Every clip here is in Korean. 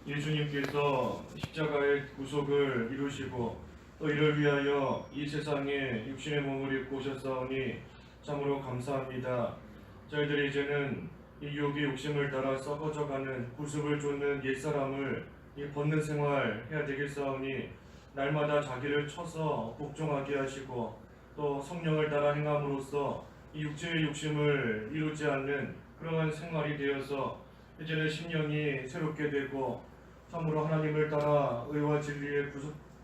예수님께서 십자가의 구속을 이루시고 또 이를 위하여 이 세상에 육신의 몸을 입고 오셨사오니 참으로 감사합니다. 저희들이 이제는 이 육의 욕심을 따라 썩어져가는 구습을 쫓는 옛사람을 벗는 생활 해야 되겠사오니 날마다 자기를 쳐서 복종하게 하시고 또 성령을 따라 행함으로써 이 육체의 욕심을 이루지 않는 그러한 생활이 되어서 이제는 심령이 새롭게 되고 참으로 하나님을 따라 의와 진리의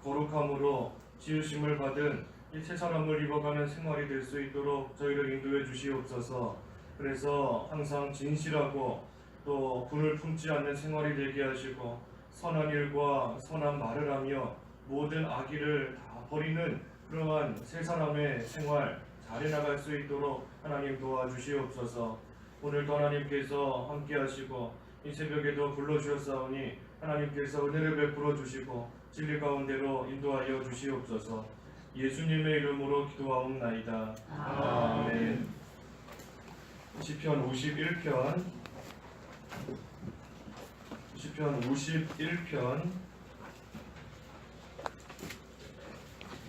거룩함으로 지으심을 받은 이 새 사람을 입어가는 생활이 될 수 있도록 저희를 인도해 주시옵소서. 그래서 항상 진실하고 또 분을 품지 않는 생활이 되게 하시고 선한 일과 선한 말을 하며 모든 악의를 다 버리는 그러한 새 사람의 생활 잘 해나갈 수 있도록 하나님 도와주시옵소서. 오늘도 하나님께서 함께 하시고 이 새벽에도 불러주셨사오니 하나님께서 은혜를 베풀어 주시고 진리 가운데로 인도하여 주시옵소서. 예수님의 이름으로 기도하옵나이다. 아멘. 시편 51편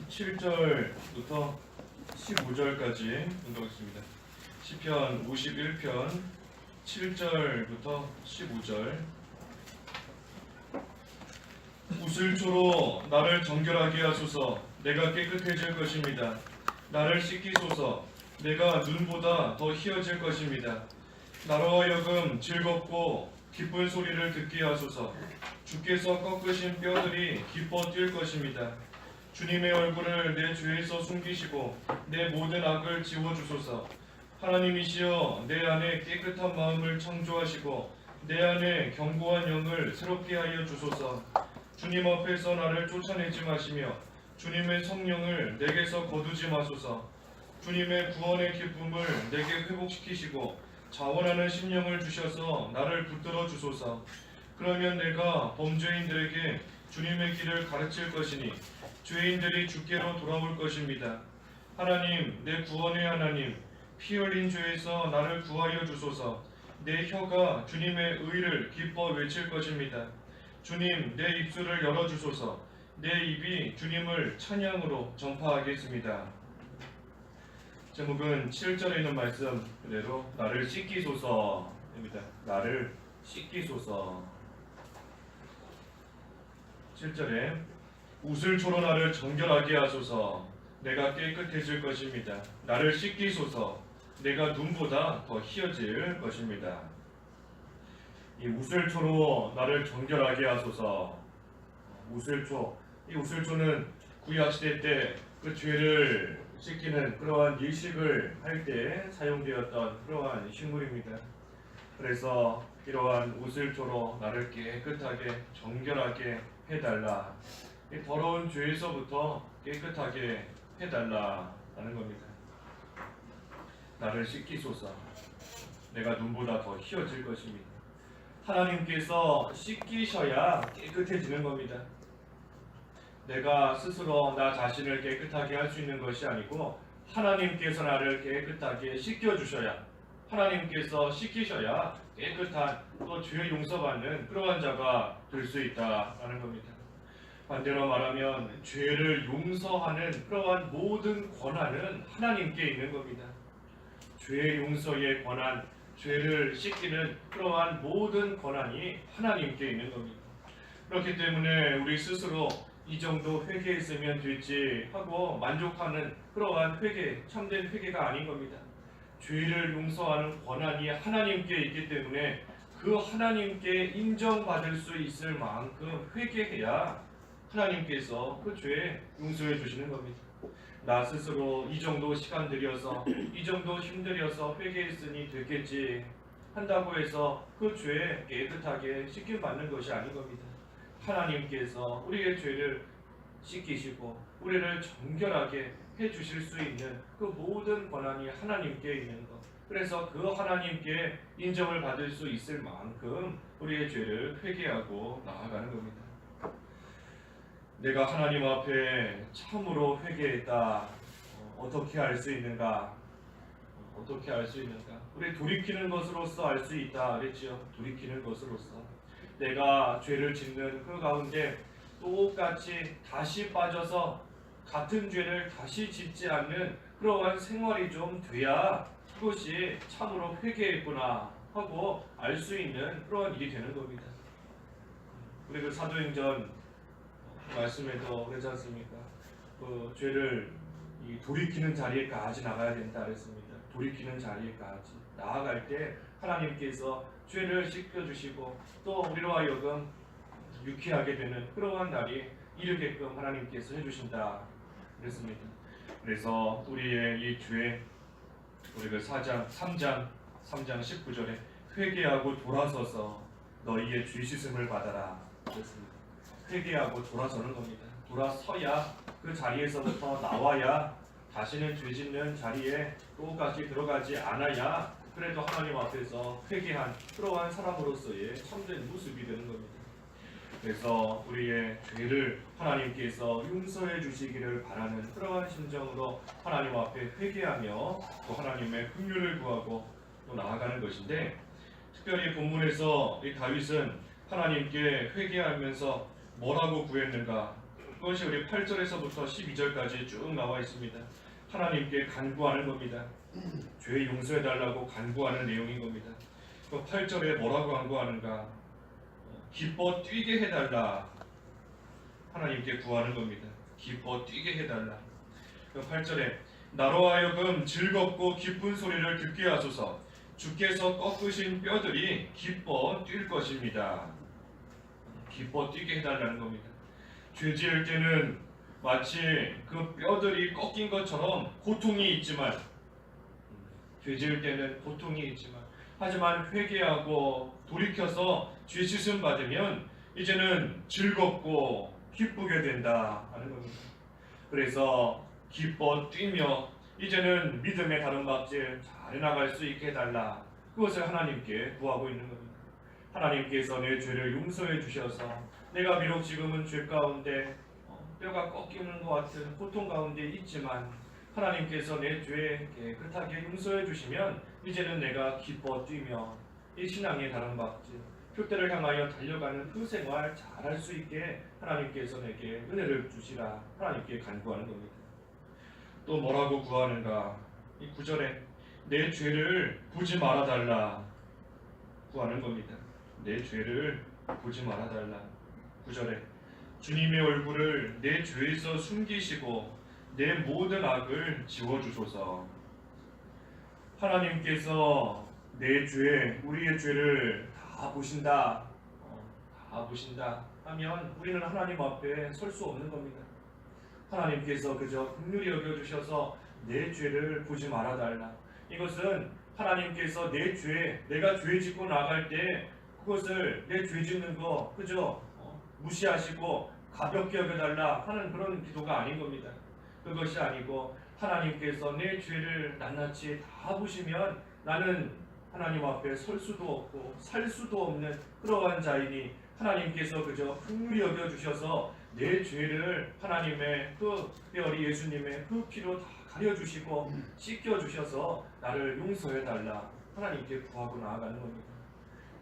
7절부터 15절까지 읽어보겠습니다. 시편 51편 7절부터 15절. 우슬초로 나를 정결하게 하소서. 내가 깨끗해질 것입니다. 나를 씻기소서. 내가 눈보다 더 희어질 것입니다. 나로 하여금 즐겁고 기쁜 소리를 듣게 하소서. 주께서 꺾으신 뼈들이 기뻐 뛸 것입니다. 주님의 얼굴을 내 죄에서 숨기시고 내 모든 악을 지워주소서. 하나님이시여, 내 안에 깨끗한 마음을 창조하시고 내 안에 견고한 영을 새롭게 하여 주소서. 주님 앞에서 나를 쫓아내지 마시며 주님의 성령을 내게서 거두지 마소서. 주님의 구원의 기쁨을 내게 회복시키시고 자원하는 심령을 주셔서 나를 붙들어 주소서. 그러면 내가 범죄인들에게 주님의 길을 가르칠 것이니 죄인들이 주께로 돌아올 것입니다. 하나님, 내 구원의 하나님, 피 흘린 죄에서 나를 구하여 주소서. 내 혀가 주님의 의를 기뻐 외칠 것입니다. 주님, 내 입술을 열어주소서. 내 입이 주님을 찬양으로 전파하겠습니다. 제목은 7절에 있는 말씀 그대로 나를 씻기소서입니다. 나를 씻기소서. 7절에 우슬초로 나를 정결하게 하소서. 내가 깨끗해질 것입니다. 나를 씻기소서. 내가 눈보다 더 희어질 것입니다. 이 우슬초로 나를 정결하게 하소서. 우슬초, 이 우슬초는 구약시대 때 그 죄를 씻기는 그러한 일식을 할 때 사용되었던 그러한 식물입니다. 그래서 이러한 우슬초로 나를 깨끗하게 정결하게 해달라. 이 더러운 죄에서부터 깨끗하게 해달라라는 겁니다. 나를 씻기소서. 내가 눈보다 더 희어질 것입니다. 하나님께서 씻기셔야 깨끗해지는 겁니다. 내가 스스로 나 자신을 깨끗하게 할 수 있는 것이 아니고 하나님께서 나를 깨끗하게 씻겨주셔야, 하나님께서 씻기셔야 깨끗한 또 죄 용서받는 그러한 자가 될 수 있다라는 겁니다. 반대로 말하면 죄를 용서하는 그러한 모든 권한은 하나님께 있는 겁니다. 죄 용서의 권한, 죄를 씻기는 그러한 모든 권한이 하나님께 있는 겁니다. 그렇기 때문에 우리 스스로 이 정도 회개했으면 되지 하고 만족하는 그러한 회개, 참된 회개가 아닌 겁니다. 죄를 용서하는 권한이 하나님께 있기 때문에 그 하나님께 인정받을 수 있을 만큼 회개해야 하나님께서 그 죄 용서해 주시는 겁니다. 나 스스로 이 정도 시간 들여서 이 정도 힘들여서 회개했으니 됐겠지 한다고 해서 그 죄 깨끗하게 씻김 받는 것이 아닌 겁니다. 하나님께서 우리의 죄를 씻기시고 우리를 정결하게 해주실 수 있는 그 모든 권한이 하나님께 있는 것. 그래서 그 하나님께 인정을 받을 수 있을 만큼 우리의 죄를 회개하고 나아가는 겁니다. 내가 하나님 앞에 참으로 회개했다. 어떻게 알 수 있는가? 어떻게 알 수 있는가? 우리 돌이키는 것으로서 알 수 있다 그랬지요. 돌이키는 것으로서 내가 죄를 짓는 그 가운데 똑같이 다시 빠져서 같은 죄를 다시 짓지 않는 그러한 생활이 좀 돼야 그것이 참으로 회개했구나 하고 알 수 있는 그러한 일이 되는 겁니다. 우리 그 사도행전 말씀에도 그러지 않습니까? 그 죄를 돌이키는 자리에까지 나가야 된다 그랬습니다. 돌이키는 자리에까지 나아갈 때 하나님께서 죄를 씻겨주시고 또 우리로 하여금 유쾌하게 되는 그러한 날이 이르게끔 하나님께서 해주신다 그랬습니다. 그래서 우리의 이 죄, 우리 그 3장 19절에 회개하고 돌아서서 너희의 죄 씻음을 받아라 그랬습니다. 회개하고 돌아서는 겁니다. 돌아서야 그 자리에서부터 나와야 다시는 죄 짓는 자리에 똑같이 들어가지 않아야 그래도 하나님 앞에서 회개한 그러한 사람으로서의 참된 모습이 되는 겁니다. 그래서 우리의 죄를 하나님께서 용서해 주시기를 바라는 그러한 심정으로 하나님 앞에 회개하며 또 하나님의 긍휼을 구하고 또 나아가는 것인데, 특별히 본문에서 이 다윗은 하나님께 회개하면서 뭐라고 구했는가? 그것이 우리 8절에서부터 12절까지 쭉 나와 있습니다. 하나님께 간구하는 겁니다. 죄 용서해달라고 간구하는 내용인 겁니다. 그 8절에 뭐라고 간구하는가? 기뻐 뛰게 해달라. 하나님께 구하는 겁니다. 기뻐 뛰게 해달라. 그 8절에 나로 하여금 즐겁고 기쁜 소리를 듣게 하소서. 주께서 꺾으신 뼈들이 기뻐 뛸 것입니다. 기뻐 뛰게 해달라는 겁니다. 죄 지을 때는 마치 그 뼈들이 꺾인 것처럼 고통이 있지만, 죄 지을 때는 고통이 있지만, 하지만 회개하고 돌이켜서 죄 씻음 받으면 이제는 즐겁고 기쁘게 된다 하는 겁니다. 그래서 기뻐 뛰며 이제는 믿음의 다름박질 잘 해나갈 수 있게 해달라. 그것을 하나님께 구하고 있는 겁니다. 하나님께서 내 죄를 용서해 주셔서 내가 비록 지금은 죄 가운데 뼈가 꺾이는 것 같은 고통 가운데 있지만 하나님께서 내 죄 깨끗하게 용서해 주시면 이제는 내가 기뻐 뛰며 이 신앙의 다름박질 표대를 향하여 달려가는 그 생활 잘할 수 있게 하나님께서 내게 은혜를 주시라 하나님께 간구하는 겁니다. 또 뭐라고 구하는가? 이 9절에 내 죄를 보지 말아달라 구하는 겁니다. 내 죄를 보지 말아달라. 9절에 주님의 얼굴을 내 죄에서 숨기시고 내 모든 악을 지워주소서. 하나님께서 내 죄, 우리의 죄를 다 보신다, 다 보신다 하면 우리는 하나님 앞에 설 수 없는 겁니다. 하나님께서 그저 긍휼히 여겨주셔서 내 죄를 보지 말아달라. 이것은 하나님께서 내 죄, 내가 죄 짓고 나갈 때 그것을 내 죄 짓는 거 그저 무시하시고 가볍게 여겨달라 하는 그런 기도가 아닌 겁니다. 그것이 아니고 하나님께서 내 죄를 낱낱이 다 보시면 나는 하나님 앞에 설 수도 없고 살 수도 없는 그러한 자이니 하나님께서 그저 긍휼히 여겨주셔서 내 죄를 하나님의 그 특별히 예수님의 그 피로 다 가려주시고 씻겨주셔서 나를 용서해달라 하나님께 구하고 나아가는 겁니다.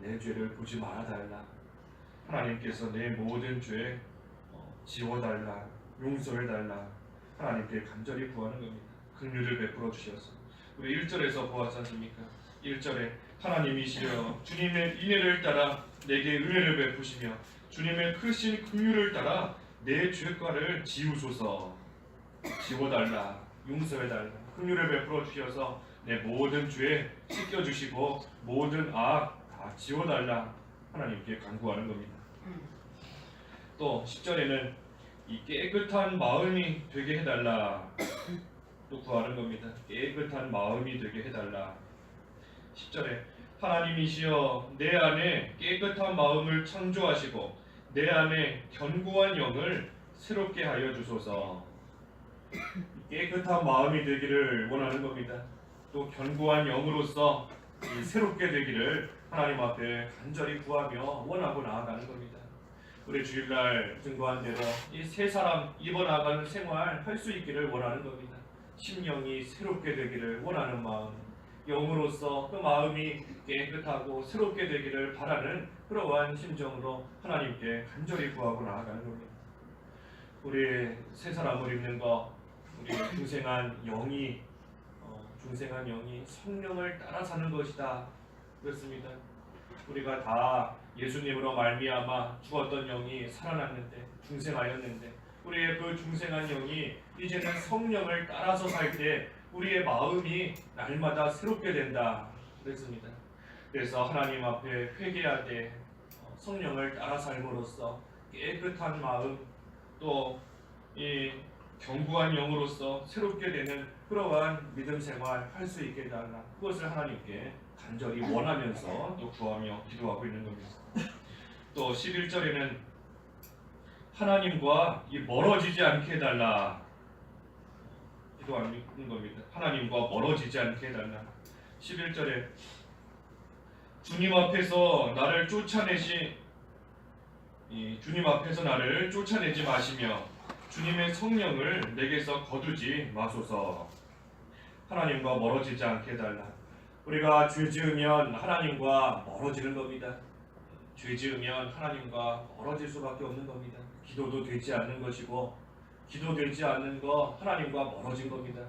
내 죄를 보지 말아달라. 하나님께서 내 모든 죄 지워달라, 용서해달라 하나님께 간절히 구하는 겁니다. 긍휼을 베풀어 주셔서 우리 1절에서 보았지 않습니까? 1절에 하나님이시여 주님의 인애를 따라 내게 은혜를 베푸시며 주님의 크신 긍휼을 따라 내 죄과를 지우소서. 지워달라, 용서해달라, 긍휼을 베풀어 주셔서 내 모든 죄 씻겨주시고 모든 악 다 지워달라 하나님께 간구하는 겁니다. 또 10절에는 이 깨끗한 마음이 되게 해달라 또 구하는 겁니다. 깨끗한 마음이 되게 해달라. 10절에 하나님이시여 내 안에 깨끗한 마음을 창조하시고 내 안에 견고한 영을 새롭게 하여 주소서. 깨끗한 마음이 되기를 원하는 겁니다. 또 견고한 영으로서 새롭게 되기를 하나님 앞에 간절히 구하며 원하고 나아가는 겁니다. 우리 주일날 증거한 대로 이 세 사람 입어나가는 생활 할 수 있기를 원하는 겁니다. 심령이 새롭게 되기를 원하는 마음, 영으로서 그 마음이 깨끗하고 새롭게 되기를 바라는 그러한 심정으로 하나님께 간절히 구하고 나아가는 겁니다. 우리 새 사람을 입는 거, 우리 중생한 영이 성령을 따라 사는 것이다. 그렇습니다. 우리가 다 예수님으로 말미암아 죽었던 영이 살아났는데, 중생하였는데, 우리의 그 중생한 영이 이제는 성령을 따라서 살 때 우리의 마음이 날마다 새롭게 된다. 그랬습니다. 그래서 하나님 앞에 회개하되 성령을 따라 삶으로써 깨끗한 마음, 또 이 견고한 영으로서 새롭게 되는 그러한 믿음 생활 할 수 있게 해달라. 그것을 하나님께 간절히 원하면서 또 구하며 기도하고 있는 겁니다. 또 11절에는 하나님과 멀어지지 않게 해달라 기도하는 겁니다. 하나님과 멀어지지 않게 해달라. 11절에 주님 앞에서 나를 쫓아내지 마시며 주님의 성령을 내게서 거두지 마소서. 하나님과 멀어지지 않게 해달라. 우리가 죄 지으면 하나님과 멀어지는 겁니다. 죄 지으면 하나님과 멀어질 수밖에 없는 겁니다. 기도도 되지 않는 것이고, 기도되지 않는 거 하나님과 멀어진 겁니다.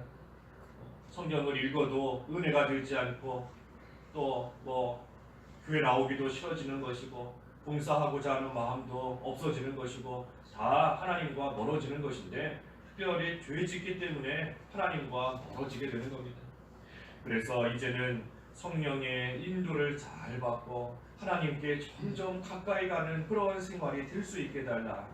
성경을 읽어도 은혜가 되지 않고, 또 교회 나오기도 싫어지는 것이고, 봉사하고자 하는 마음도 없어지는 것이고, 다 하나님과 멀어지는 것인데, 특별히 죄 짓기 때문에 하나님과 멀어지게 되는 겁니다. 그래서 이제는 성령의 인도를 잘 받고 하나님께 점점 가까이 가는 그런 생활이 될 수 있게 해달라.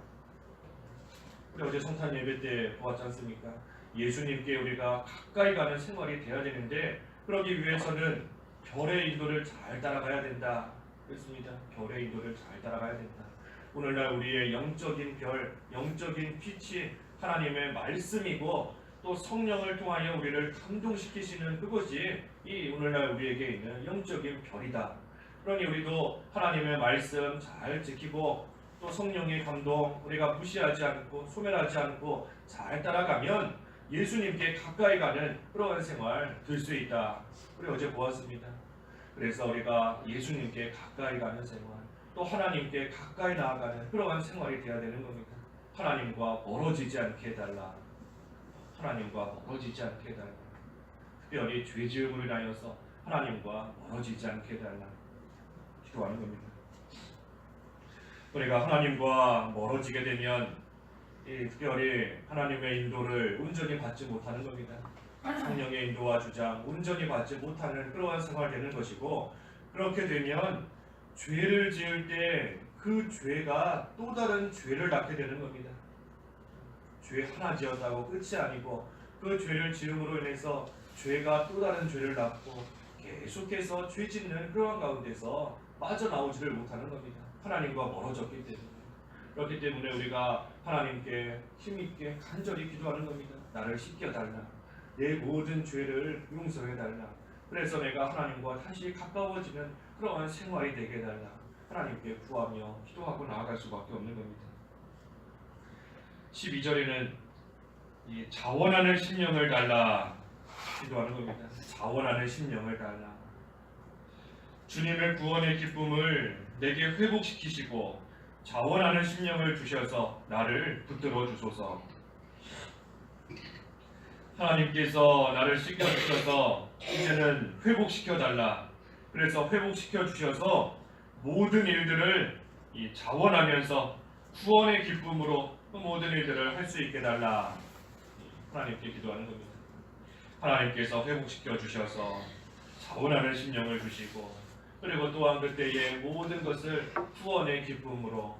우리 어제 성탄 예배 때 보았지 않습니까? 예수님께 우리가 가까이 가는 생활이 돼야 되는데, 그러기 위해서는 별의 인도를 잘 따라가야 된다. 그렇습니다. 별의 인도를 잘 따라가야 된다. 오늘날 우리의 영적인 별, 영적인 빛이 하나님의 말씀이고, 또 성령을 통하여 우리를 감동시키시는 그것이 이 오늘날 우리에게 있는 영적인 별이다. 그러니 우리도 하나님의 말씀 잘 지키고, 또 성령의 감동 우리가 무시하지 않고 소멸하지 않고 잘 따라가면 예수님께 가까이 가는 그러한 생활 될 수 있다. 우리 어제 보았습니다. 그래서 우리가 예수님께 가까이 가는 생활, 또 하나님께 가까이 나아가는 그러한 생활이 되어야 되는 겁니다. 하나님과 멀어지지 않게 해달라. 하나님과 멀어지지 않게 해달라. 특별히 죄지음으로 인하여서 하나님과 멀어지지 않게 해달라 기도하는 겁니다. 우리가 하나님과 멀어지게 되면 특별히 하나님의 인도를 온전히 받지 못하는 겁니다. 성령의 인도와 주장 온전히 받지 못하는 그러한 생활이 되는 것이고, 그렇게 되면 죄를 지을 때 그 죄가 또 다른 죄를 낳게 되는 겁니다. 죄 하나 지었다고 끝이 아니고, 그 죄를 지음으로 인해서 죄가 또 다른 죄를 낳고 계속해서 죄 짓는 그러한 가운데서 빠져나오지를 못하는 겁니다. 하나님과 멀어졌기 때문에. 그렇기 때문에 우리가 하나님께 힘있게 간절히 기도하는 겁니다. 나를 씻겨달라. 내 모든 죄를 용서해달라. 그래서 내가 하나님과 다시 가까워지는 그러한 생활이 되게 해달라. 하나님께 구하며 기도하고 나아갈 수밖에 없는 겁니다. 12절에는 이 자원하는 심령을 달라 기도하는 겁니다. 자원하는 심령을 달라. 주님의 구원의 기쁨을 내게 회복시키시고 자원하는 심령을 주셔서 나를 붙들어 주소서. 하나님께서 나를 씻겨주셔서 이제는 회복시켜달라. 그래서 회복시켜주셔서 모든 일들을 자원하면서 구원의 기쁨으로 모든 일들을 할 수 있게 달라. 하나님께 기도하는 겁니다. 하나님께서 회복시켜 주셔서 자원하는 심령을 주시고, 그리고 또한 그때의 모든 것을 구원의 기쁨으로,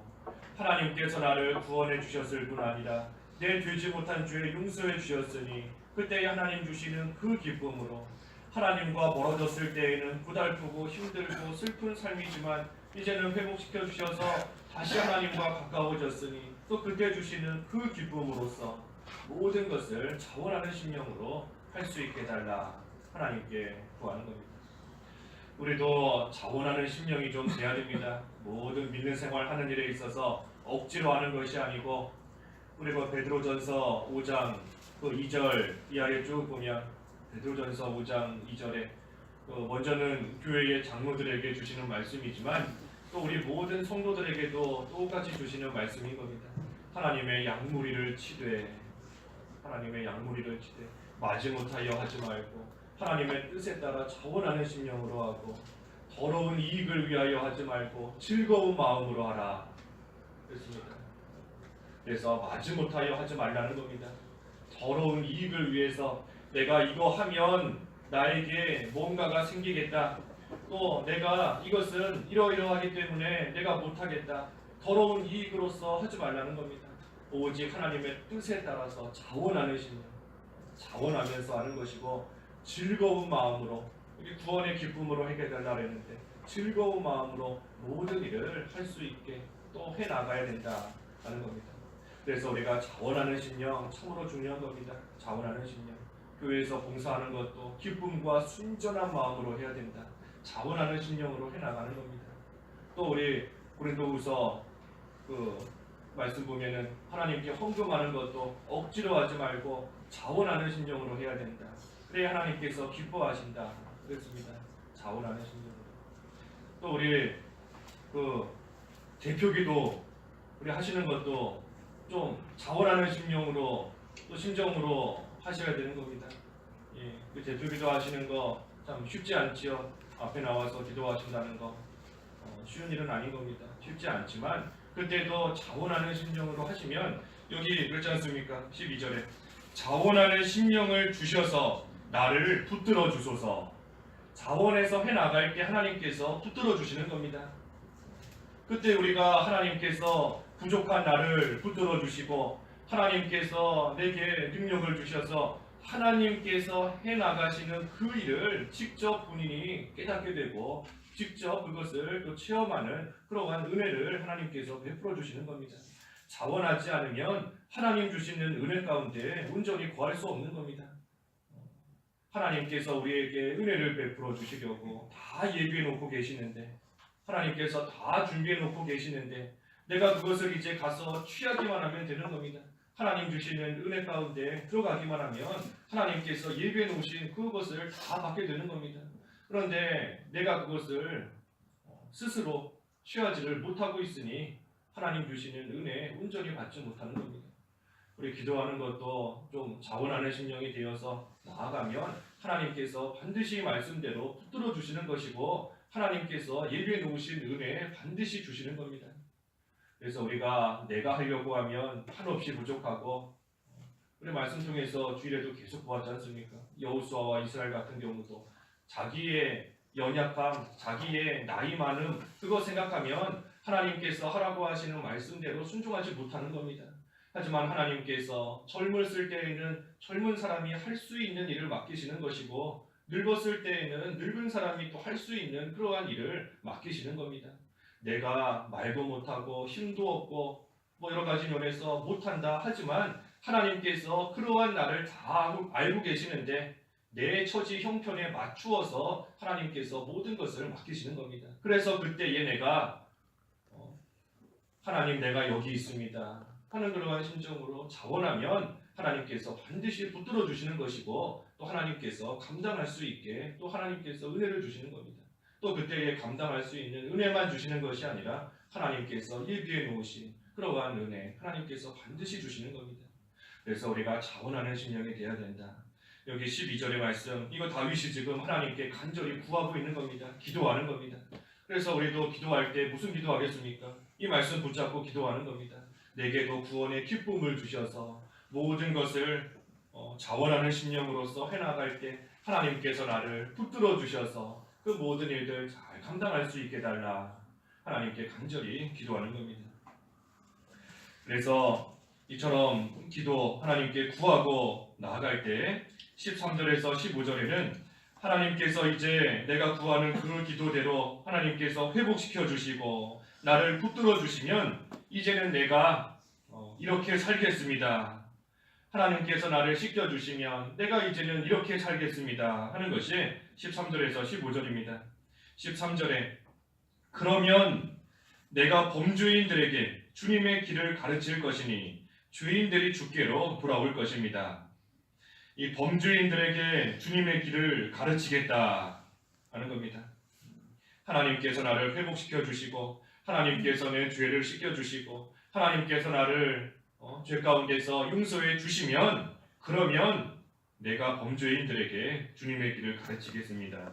하나님께서 나를 구원해 주셨을 뿐 아니라 내 되지 못한 죄를 용서해 주셨으니 그때 하나님 주시는 그 기쁨으로, 하나님과 멀어졌을 때에는 고달프고 힘들고 슬픈 삶이지만 이제는 회복시켜 주셔서 다시 하나님과 가까워졌으니 또 그때 주시는 그 기쁨으로써 모든 것을 자원하는 심령으로 할 수 있게 해달라. 하나님께 구하는 겁니다. 우리도 자원하는 심령이 좀 돼야 됩니다. 모든 믿는 생활 하는 일에 있어서 억지로 하는 것이 아니고, 그리고 베드로전서 5장 2절 이하에 쭉 보면 베드로전서 5장 2절에 먼저는 교회의 장로들에게 주시는 말씀이지만 또 우리 모든 성도들에게도 똑같이 주시는 말씀인 겁니다. 하나님의 양무리를 치되 마지못하여 하지 말고 하나님의 뜻에 따라 자원하는 심령으로 하고 더러운 이익을 위하여 하지 말고 즐거운 마음으로 하라 그랬습니다. 그래서 마지못하여 하지 말라는 겁니다. 더러운 이익을 위해서 내가 이거 하면 나에게 뭔가가 생기겠다, 또 내가 이것은 이러이러하기 때문에 내가 못하겠다, 더러운 이익으로서 하지 말라는 겁니다. 오직 하나님의 뜻에 따라서 자원하는 심령, 자원하면서 하는 것이고 즐거운 마음으로, 우리 구원의 기쁨으로 해결달라 했는데 즐거운 마음으로 모든 일을 할 수 있게 또 해나가야 된다 하는 겁니다. 그래서 우리가 자원하는 심령 참으로 중요한 겁니다. 자원하는 심령, 교회에서 봉사하는 것도 기쁨과 순전한 마음으로 해야 된다. 자원하는 심령으로 해나가는 겁니다. 또 우리 고린도후서 말씀 보면은 하나님께 헌금하는 것도 억지로 하지 말고 자원하는 심령으로 해야 된다. 그래야 하나님께서 기뻐하신다 그랬습니다. 자원하는 심령으로. 또 우리 대표기도 우리 하시는 것도 좀 자원하는 심령으로 또 심정으로 하셔야 되는 겁니다. 예, 그 대표기도 하시는 거 참 쉽지 않지요. 앞에 나와서 기도하신다는 거 쉬운 일은 아닌 겁니다. 쉽지 않지만 그때도 자원하는 심령으로 하시면, 여기 그렇지 않습니까? 12절에 자원하는 심령을 주셔서 나를 붙들어 주소서. 자원해서 해나갈 때 하나님께서 붙들어 주시는 겁니다. 그때 우리가 하나님께서 부족한 나를 붙들어 주시고 하나님께서 내게 능력을 주셔서 하나님께서 해나가시는 그 일을 직접 본인이 깨닫게 되고 직접 그것을 또 체험하는 그러한 은혜를 하나님께서 베풀어 주시는 겁니다. 자원하지 않으면 하나님 주시는 은혜 가운데 온전히 구할 수 없는 겁니다. 하나님께서 우리에게 은혜를 베풀어 주시려고 다 예비해 놓고 계시는데, 하나님께서 다 준비해 놓고 계시는데 내가 그것을 이제 가서 취하기만 하면 되는 겁니다. 하나님 주시는 은혜 가운데 들어가기만 하면 하나님께서 예비해 놓으신 그것을 다 받게 되는 겁니다. 그런데 내가 그것을 스스로 취하지를 못하고 있으니 하나님 주시는 은혜 온전히 받지 못하는 겁니다. 우리 기도하는 것도 좀 자원하는 심령이 되어서 나아가면 하나님께서 반드시 말씀대로 붙들어 주시는 것이고 하나님께서 예비해 놓으신 은혜 반드시 주시는 겁니다. 그래서 우리가 내가 하려고 하면 한없이 부족하고, 우리 말씀 통해서 주일에도 계속 보았지 않습니까? 여호수아와 이스라엘 같은 경우도 자기의 연약함, 자기의 나이 많음, 그거 생각하면 하나님께서 하라고 하시는 말씀대로 순종하지 못하는 겁니다. 하지만 하나님께서 젊었을 때에는 젊은 사람이 할 수 있는 일을 맡기시는 것이고 늙었을 때에는 늙은 사람이 또 할 수 있는 그러한 일을 맡기시는 겁니다. 내가 말도 못하고 힘도 없고 여러 가지 면에서 못한다 하지만 하나님께서 그러한 나를 다 알고 계시는데 내 처지 형편에 맞추어서 하나님께서 모든 것을 맡기시는 겁니다. 그래서 그때에 내가 하나님 내가 여기 있습니다 하는 그러한 심정으로 자원하면 하나님께서 반드시 붙들어 주시는 것이고 또 하나님께서 감당할 수 있게 또 하나님께서 은혜를 주시는 겁니다. 또 그때에 감당할 수 있는 은혜만 주시는 것이 아니라 하나님께서 예비해 놓으신 그러한 은혜 하나님께서 반드시 주시는 겁니다. 그래서 우리가 자원하는 심령이 되어야 된다. 여기 12절의 말씀, 이거 다윗이 지금 하나님께 간절히 구하고 있는 겁니다. 기도하는 겁니다. 그래서 우리도 기도할 때 무슨 기도하겠습니까? 이 말씀 붙잡고 기도하는 겁니다. 내게도 구원의 기쁨을 주셔서 모든 것을 자원하는 심령으로서 해나갈 때 하나님께서 나를 붙들어 주셔서 그 모든 일들 잘 감당할 수 있게 달라 하나님께 간절히 기도하는 겁니다. 그래서 이처럼 기도 하나님께 구하고 나아갈 때 13절에서 15절에는 하나님께서 이제 내가 구하는 그 기도대로 하나님께서 회복시켜 주시고 나를 붙들어 주시면 이제는 내가 이렇게 살겠습니다. 하나님께서 나를 씻겨 주시면 내가 이제는 이렇게 살겠습니다 하는 것이 13절에서 15절입니다. 13절에 그러면 내가 범주인들에게 주님의 길을 가르칠 것이니 주인들이 주께로 돌아올 것입니다. 이 범주인들에게 주님의 길을 가르치겠다 하는 겁니다. 하나님께서 나를 회복시켜 주시고 하나님께서 내 죄를 씻겨 주시고 하나님께서 나를 죄 가운데서 용서해 주시면 그러면 내가 범죄인들에게 주님의 길을 가르치겠습니다.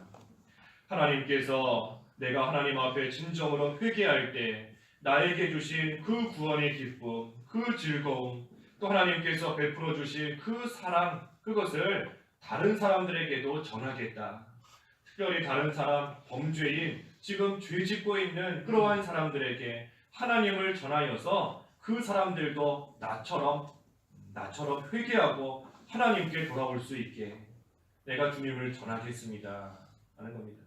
하나님께서 내가 하나님 앞에 진정으로 회개할 때 나에게 주신 그 구원의 기쁨, 그 즐거움, 또 하나님께서 베풀어 주신 그 사랑, 그것을 다른 사람들에게도 전하겠다. 특별히 다른 사람, 범죄인, 지금 죄 짓고 있는 그러한 사람들에게 하나님을 전하여서 그 사람들도 나처럼 회개하고 하나님께 돌아올 수 있게 내가 주님을 전하겠습니다 하는 겁니다.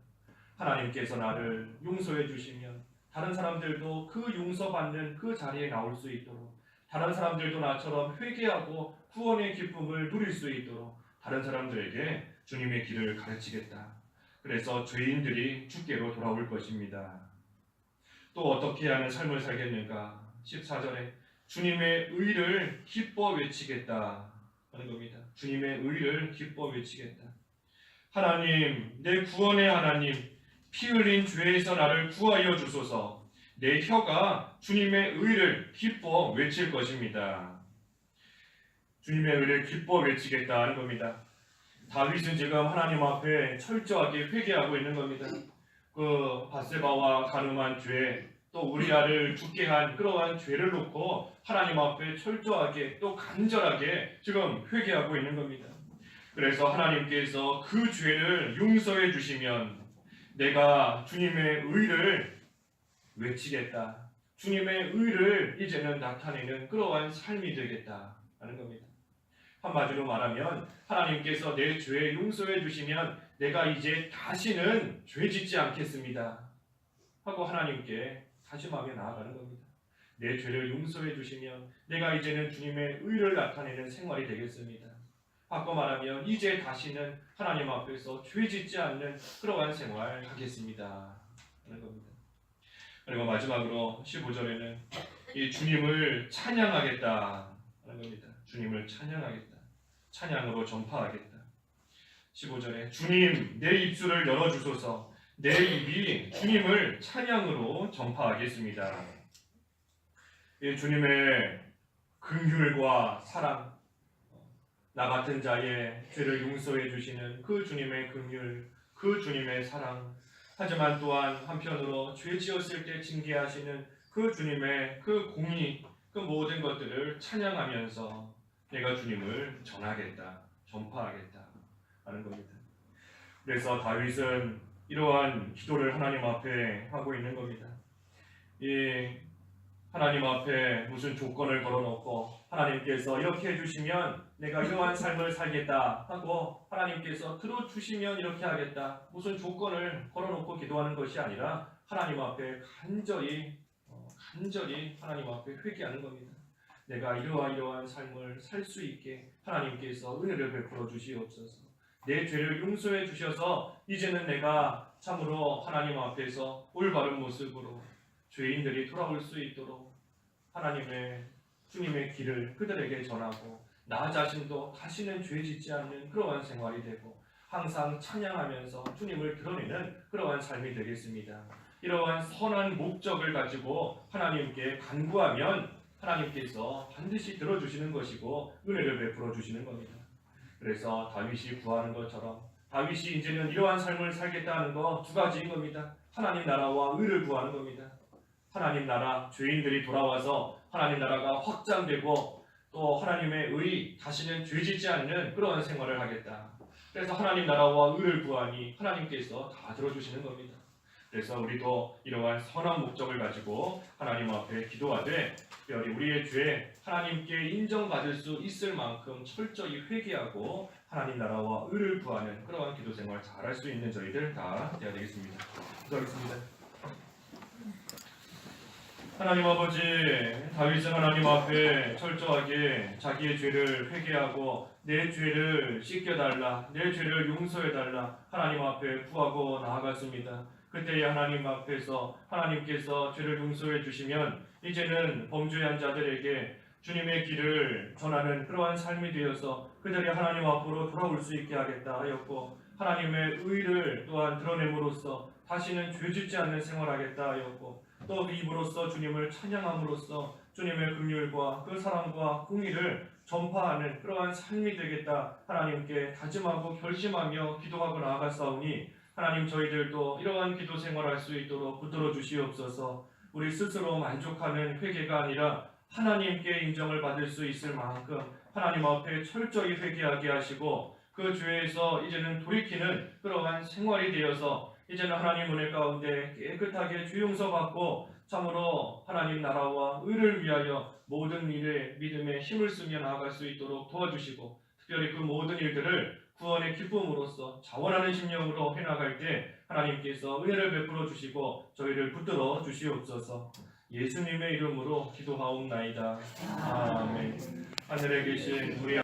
하나님께서 나를 용서해 주시면 다른 사람들도 그 용서받는 그 자리에 나올 수 있도록, 다른 사람들도 나처럼 회개하고 구원의 기쁨을 누릴 수 있도록 다른 사람들에게 주님의 길을 가르치겠다. 그래서 죄인들이 주께로 돌아올 것입니다. 또 어떻게 하는 삶을 살겠는가? 14절에 주님의 의를 기뻐 외치겠다 하는 겁니다. 주님의 의를 기뻐 외치겠다. 하나님, 내 구원의 하나님, 피 흘린 죄에서 나를 구하여 주소서. 내 혀가 주님의 의를 기뻐 외칠 것입니다. 주님의 의를 기뻐 외치겠다 하는 겁니다. 다윗은 지금 하나님 앞에 철저하게 회개하고 있는 겁니다. 그 밧세바와 간음한 죄, 또 우리아를 죽게 한 그러한 죄를 놓고 하나님 앞에 철저하게 또 간절하게 지금 회개하고 있는 겁니다. 그래서 하나님께서 그 죄를 용서해 주시면 내가 주님의 의를 외치겠다. 주님의 의를 이제는 나타내는 그러한 삶이 되겠다 하는 겁니다. 한마디로 말하면 하나님께서 내 죄 용서해 주시면 내가 이제 다시는 죄 짓지 않겠습니다 하고 하나님께 다짐하며 나아가는 겁니다. 내 죄를 용서해 주시면 내가 이제는 주님의 의를 나타내는 생활이 되겠습니다. 바꿔 말하면 이제 다시는 하나님 앞에서 죄 짓지 않는 그러한 생활을 하겠습니다 하는 겁니다. 그리고 마지막으로 15절에는 이 주님을 찬양하겠다 하는 겁니다. 주님을 찬양하겠다. 찬양으로 전파하겠다. 15절에 주님 내 입술을 열어주소서. 내 입이 주님을 찬양으로 전파하겠습니다. 이 주님의 긍휼과 사랑, 나 같은 자의 죄를 용서해 주시는 그 주님의 긍휼, 그 주님의 사랑, 하지만 또한 한편으로 죄 지었을 때 징계하시는 그 주님의 그 공의, 그 모든 것들을 찬양하면서 내가 주님을 전하겠다, 전파하겠다 하는 겁니다. 그래서 다윗은 이러한 기도를 하나님 앞에 하고 있는 겁니다. 이 하나님 앞에 무슨 조건을 걸어놓고 하나님께서 이렇게 해주시면 내가 이러한 삶을 살겠다 하고 하나님께서 들어주시면 이렇게 하겠다, 무슨 조건을 걸어놓고 기도하는 것이 아니라 하나님 앞에 간절히 하나님 앞에 회개하는 겁니다. 내가 이러한 삶을 살 수 있게 하나님께서 은혜를 베풀어 주시옵소서. 내 죄를 용서해 주셔서 이제는 내가 참으로 하나님 앞에서 올바른 모습으로 죄인들이 돌아올 수 있도록 하나님의 주님의 길을 그들에게 전하고 나 자신도 다시는 죄 짓지 않는 그러한 생활이 되고 항상 찬양하면서 주님을 드러내는 그러한 삶이 되겠습니다. 이러한 선한 목적을 가지고 하나님께 간구하면 하나님께서 반드시 들어주시는 것이고 은혜를 베풀어 주시는 겁니다. 그래서 다윗이 구하는 것처럼 다윗이 이제는 이러한 삶을 살겠다 하는 거 두 가지인 겁니다. 하나님 나라와 의를 구하는 겁니다. 하나님 나라, 죄인들이 돌아와서 하나님 나라가 확장되고 또 하나님의 의, 다시는 죄 짓지 않는 그런 생활을 하겠다. 그래서 하나님 나라와 의를 구하니 하나님께서 다 들어주시는 겁니다. 그래서 우리도 이러한 선한 목적을 가지고 하나님 앞에 기도하되 특별히 우리의 죄 하나님께 인정받을 수 있을 만큼 철저히 회개하고 하나님 나라와 의를 구하는 그러한 기도 생활 잘할 수 있는 저희들 다 되어야 되겠습니다. 기도하겠습니다. 하나님 아버지, 다윗은 하나님 앞에 철저하게 자기의 죄를 회개하고 내 죄를 씻겨달라, 내 죄를 용서해달라 하나님 앞에 구하고 나아갔습니다. 그때에 하나님 앞에서 하나님께서 죄를 용서해 주시면 이제는 범죄한 자들에게 주님의 길을 전하는 그러한 삶이 되어서 그들이 하나님 앞으로 돌아올 수 있게 하겠다 하였고 하나님의 의를 또한 드러냄으로써 다시는 죄짓지 않는 생활하겠다 하였고 또 그 입으로써 주님을 찬양함으로써 주님의 긍휼과 그 사랑과 공의를 전파하는 그러한 삶이 되겠다 하나님께 다짐하고 결심하며 기도하고 나아갔사오니 하나님 저희들도 이러한 기도 생활할 수 있도록 붙들어 주시옵소서. 우리 스스로 만족하는 회개가 아니라 하나님께 인정을 받을 수 있을 만큼 하나님 앞에 철저히 회개하게 하시고 그 죄에서 이제는 돌이키는 그러한 생활이 되어서 이제는 하나님 은혜 가운데 깨끗하게 주 용서받고 참으로 하나님 나라와 의를 위하여 모든 일에 믿음에 힘을 쓰며 나아갈 수 있도록 도와주시고 특별히 그 모든 일들을 구원의 기쁨으로써 자원하는 심령으로 해나갈 때 하나님께서 은혜를 베풀어 주시고 저희를 붙들어 주시옵소서. 예수님의 이름으로 기도하옵나이다. 아멘. 하늘에 계신 우리